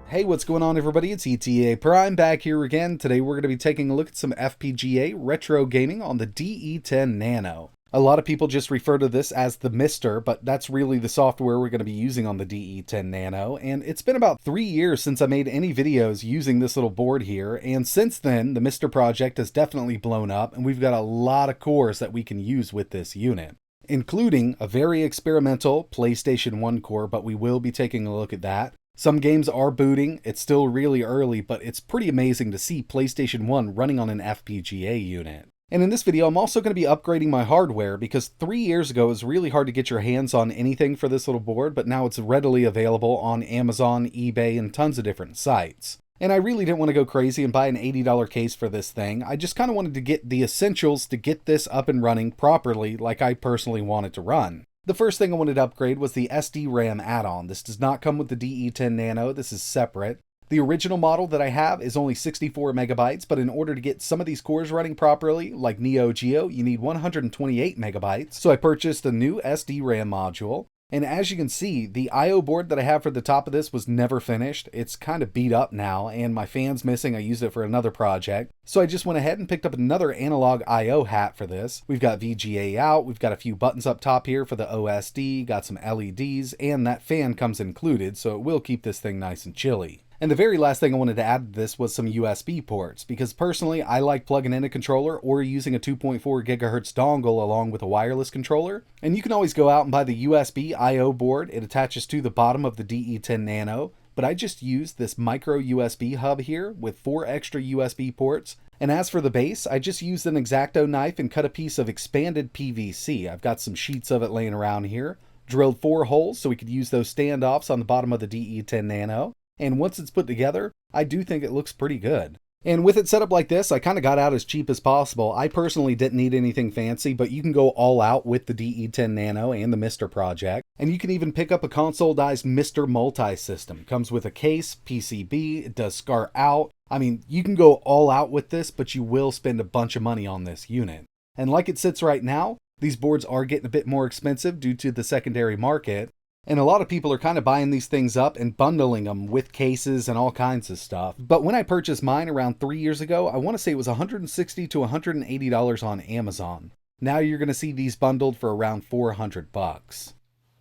Hey, what's going on everybody? It's etaprime back here again. Today we're going to be taking a look at some FPGA retro gaming on the De10 Nano. A lot of people just refer to this as the Mister, but that's really the software we're going to be using on the De10 Nano, and it's been about 3 years since I made any videos using this little board here, and since then the Mister project has definitely blown up, and we've got a lot of cores that we can use with this unit, including a very experimental PlayStation 1 core, but we will be taking a look at that. Some games are booting, it's still really early, but it's pretty amazing to see PlayStation 1 running on an FPGA unit. And in this video, I'm also going to be upgrading my hardware because 3 years ago it was really hard to get your hands on anything for this little board, but now it's readily available on Amazon, eBay, and tons of different sites. And I really didn't want to go crazy and buy an $80 case for this thing. I just kind of wanted to get the essentials to get this up and running properly like I personally want it to run. The first thing I wanted to upgrade was the SD-RAM add-on. This does not come with the De10 Nano, this is separate. The original model that I have is only 64 megabytes, but in order to get some of these cores running properly, like NeoGeo, you need 128 megabytes. So I purchased a new SD-RAM module. And as you can see, the I/O board that I have for the top of this was never finished. It's kind of beat up now, and my fan's missing. I used it for another project. So I just went ahead and picked up another analog I/O hat for this. We've got VGA out, we've got a few buttons up top here for the OSD, got some LEDs, and that fan comes included, so it will keep this thing nice and chilly. And the very last thing I wanted to add to this was some USB ports, because personally I like plugging in a controller or using a 2.4 gigahertz dongle along with a wireless controller. And you can always go out and buy the USB I/O board. It attaches to the bottom of the De10 Nano, but I just used this micro USB hub here with 4 extra USB ports. And as for the base, I just used an X-Acto knife and cut a piece of expanded PVC. I've got some sheets of it laying around here. Drilled 4 holes so we could use those standoffs on the bottom of the De10 Nano. And once it's put together, I do think it looks pretty good. And with it set up like this, I kind of got out as cheap as possible. I personally didn't need anything fancy, but you can go all out with the De10 Nano and the Mister project. And you can even pick up a console-dized Mister multi-system. Comes with a case, PCB, it does SCART out. I mean, you can go all out with this, but you will spend a bunch of money on this unit. And like it sits right now, these boards are getting a bit more expensive due to the secondary market. And a lot of people are kind of buying these things up and bundling them with cases and all kinds of stuff. But when I purchased mine around 3 years ago, I want to say it was $160 to $180 on Amazon. Now you're going to see these bundled for around $400.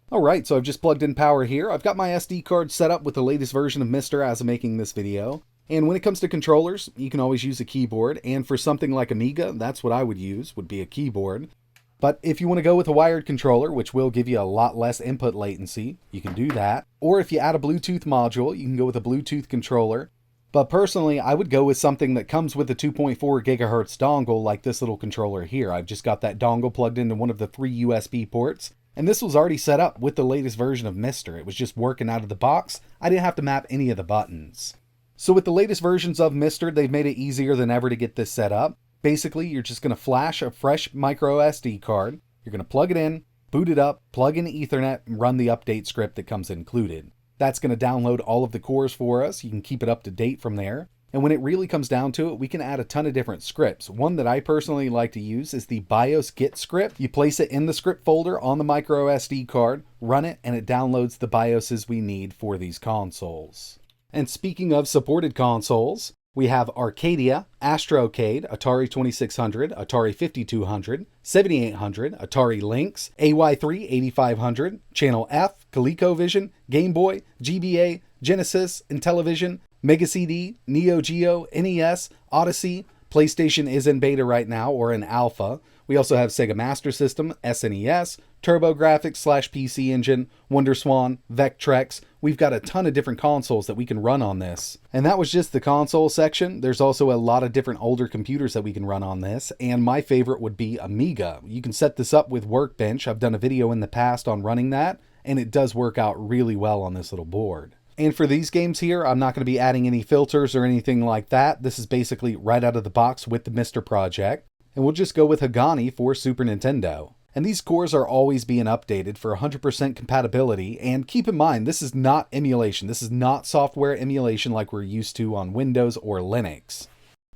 Alright, so I've just plugged in power here. I've got my SD card set up with the latest version of Mister as I'm making this video. And when it comes to controllers, you can always use a keyboard. And for something like Amiga, that's what I would use, would be a keyboard. But if you want to go with a wired controller, which will give you a lot less input latency, you can do that. Or if you add a Bluetooth module, you can go with a Bluetooth controller. But personally, I would go with something that comes with a 2.4 gigahertz dongle like this little controller here. I've just got that dongle plugged into one of the 3 USB ports. And this was already set up with the latest version of Mister. It was just working out of the box. I didn't have to map any of the buttons. So with the latest versions of Mister, they've made it easier than ever to get this set up. Basically, you're just going to flash a fresh micro SD card, you're going to plug it in, boot it up, plug in Ethernet, and run the update script that comes included. That's going to download all of the cores for us. You can keep it up to date from there. And when it really comes down to it, we can add a ton of different scripts. One that I personally like to use is the BIOS Git script. You place it in the script folder on the micro SD card, run it, and it downloads the BIOSes we need for these consoles. And speaking of supported consoles, we have Arcadia, Astrocade, Atari 2600, Atari 5200, 7800, Atari Lynx, AY3 8500, Channel F, ColecoVision, Game Boy, GBA, Genesis, Intellivision, Mega CD, NeoGeo, NES, Odyssey. PlayStation is in beta right now, or in alpha. We also have Sega Master System, SNES, TurboGrapx / PcEngine, WonderSwan, Vectrex. We've got a ton of different consoles that we can run on this. And that was just the console section. There's also a lot of different older computers that we can run on this, and my favorite would be Amiga. You can set this up with Workbench. I've done a video in the past on running that, and it does work out really well on this little board. And for these games here, I'm not going to be adding any filters or anything like that. This is basically right out of the box with the Mister project. And we'll just go with Hagani for Super Nintendo. And these cores are always being updated for 100% compatibility. And keep in mind, this is not emulation. This is not software emulation like we're used to on Windows or Linux.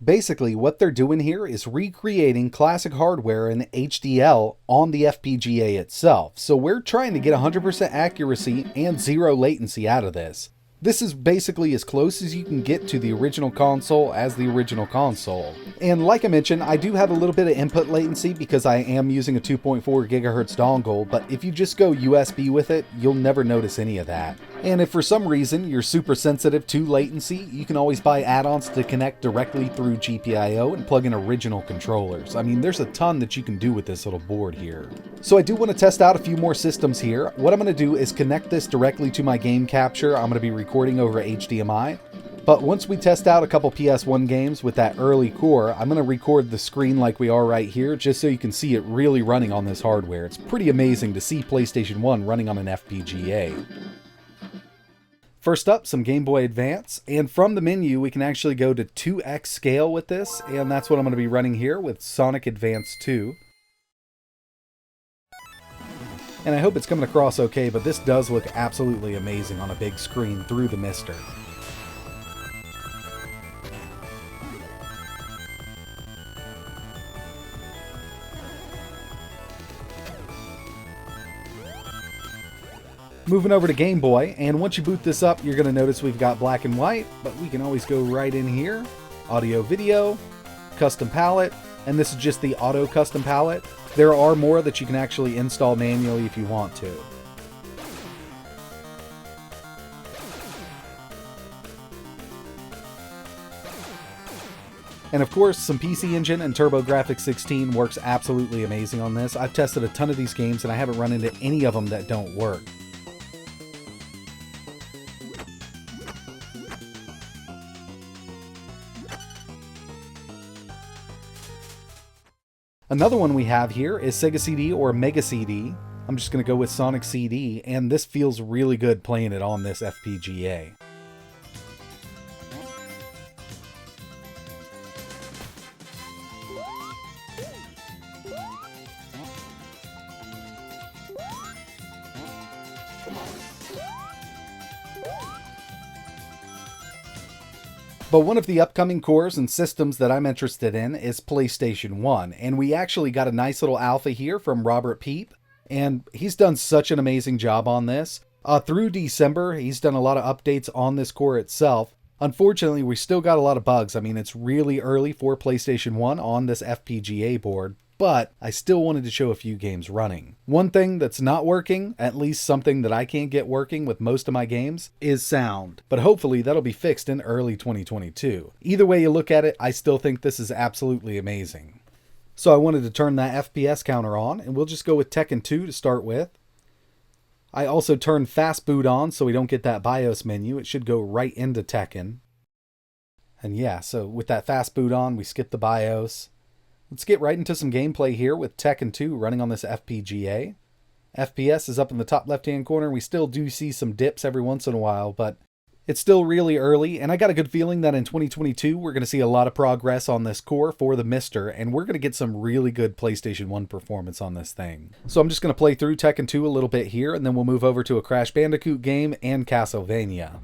Basically, what they're doing here is recreating classic hardware in HDL on the FPGA itself. So we're trying to get 100% accuracy and 0 latency out of this. This is basically as close as you can get to the original console as the original console. And like I mentioned, I do have a little bit of input latency because I am using a 2.4 GHz dongle, but if you just go USB with it, you'll never notice any of that. And if for some reason you're super sensitive to latency, you can always buy add-ons to connect directly through GPIO and plug in original controllers. I mean, there's a ton that you can do with this little board here. So I do want to test out a few more systems here. What I'm going to do is connect this directly to my game capture. I'm going to be recording over HDMI. But once we test out a couple PS1 games with that early core, I'm going to record the screen like we are right here, just so you can see it really running on this hardware. It's pretty amazing to see PlayStation 1 running on an FPGA. First up, some Game Boy Advance, and from the menu we can actually go to 2x scale with this, and that's what I'm going to be running here with Sonic Advance 2. And I hope it's coming across okay, but this does look absolutely amazing on a big screen through the Mister. Moving over to Game Boy, and once you boot this up, you're going to notice we've got black and white, but we can always go right in here. Audio, video, custom palette, and this is just the auto custom palette. There are more that you can actually install manually if you want to. And of course, some PcEngine and TurboGrapx 16 works absolutely amazing on this. I've tested a ton of these games and I haven't run into any of them that don't work. Another one we have here is Sega CD or Mega CD. I'm just going to go with Sonic CD, and this feels really good playing it on this FPGA. But one of the upcoming cores and systems that I'm interested in is PlayStation 1, and we actually got a nice little alpha here from Robert Peep, and he's done such an amazing job on this. Through December, he's done a lot of updates on this core itself. Unfortunately, we still got a lot of bugs. I mean, it's really early for PlayStation 1 on this FPGA board, but I still wanted to show a few games running. One thing that's not working, at least something that I can't get working with most of my games, is sound. But hopefully that'll be fixed in early 2022. Either way you look at it, I still think this is absolutely amazing. So I wanted to turn that FPS counter on, and we'll just go with Tekken 2 to start with. I also turned Fast Boot on so we don't get that BIOS menu. It should go right into Tekken. And yeah, so with that Fast Boot on, we skip the BIOS. Let's get right into some gameplay here with Tekken 2 running on this FPGA. FPS is up in the top left-hand corner. We still do see some dips every once in a while, but it's still really early, and I got a good feeling that in 2022 we're going to see a lot of progress on this core for the Mister, and we're going to get some really good PlayStation 1 performance on this thing. So I'm just going to play through Tekken 2 a little bit here, and then we'll move over to a Crash Bandicoot game and Castlevania.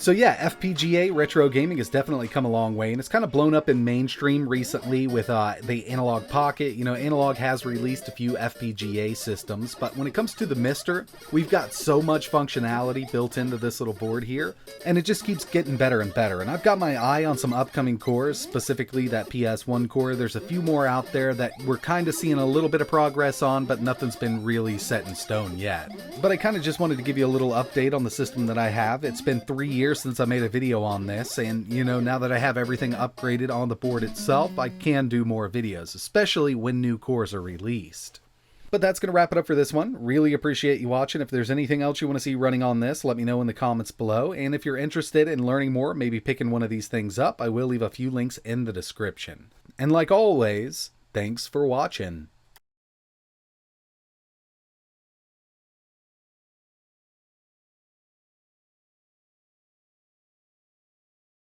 So yeah, FPGA retro gaming has definitely come a long way, and it's kind of blown up in mainstream recently with the Analog Pocket. You know, Analog has released a few FPGA systems, but when it comes to the Mister, we've got so much functionality built into this little board here, and it just keeps getting better and better. And I've got my eye on some upcoming cores, specifically that PS1 core. There's a few more out there that we're kind of seeing a little bit of progress on, but nothing's been really set in stone yet. But I kind of just wanted to give you a little update on the system that I have. It's been 3 years since I made a video on this, and you know, now that I have everything upgraded on the board itself, I can do more videos, especially when new cores are released. But that's going to wrap it up for this one. Really appreciate you watching. If there's anything else you want to see running on this, let me know in the comments below. And if you're interested in learning more, maybe picking one of these things up, I will leave a few links in the description. And like always, thanks for watching.